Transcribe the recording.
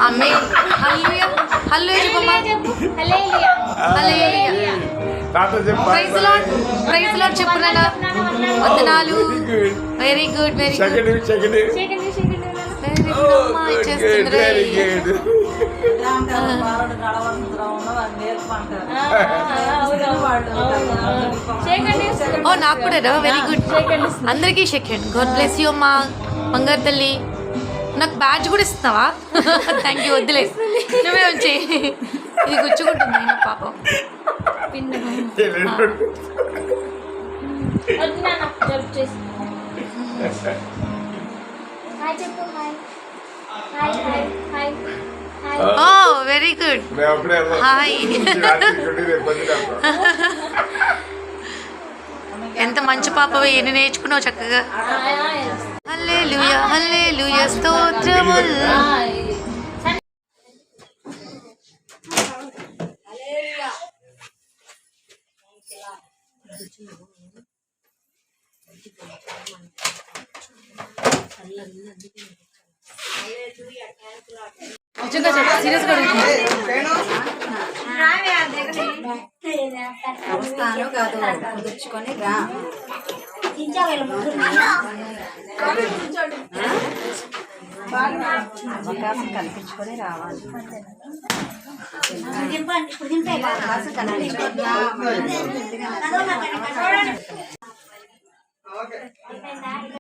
అమ్మే హల్లెలూయా హల్లెలూయా చెప్పమ్మా. హల్లెలూయా praise lord చెప్పు నాన్న. వందనాలు. Very good very good very good అమ్మా ఇచ్చేస్తుంది. ఓ నాకు కూడా వెరీ గుడ్. అందరికీ సెకండ్. గాడ్ బ్లెస్ యూ అమ్మా బంగారు తల్లి. నాకు బ్యాడ్జ్ కూడా ఇస్తున్నావా? Thank you. వద్దులే నువ్వే వచ్చి ఇది గుచ్చుకుంటుంది నా పాపం. ఓ వెరీ గుడ్. హాయ్. ఎంత మంచి పాపవి, ఎన్ని నేర్చుకున్నావు చక్కగా. హల్లెలూయా హల్లెలూయా స్తోత్రములు. నిజంగా చెప్పు, సీరియస్గా వస్తాను కాదు కుదుర్చుకొని రా. అవకాశం కల్పించుకొని రావాలి. అవకాశం కల్పించుకొని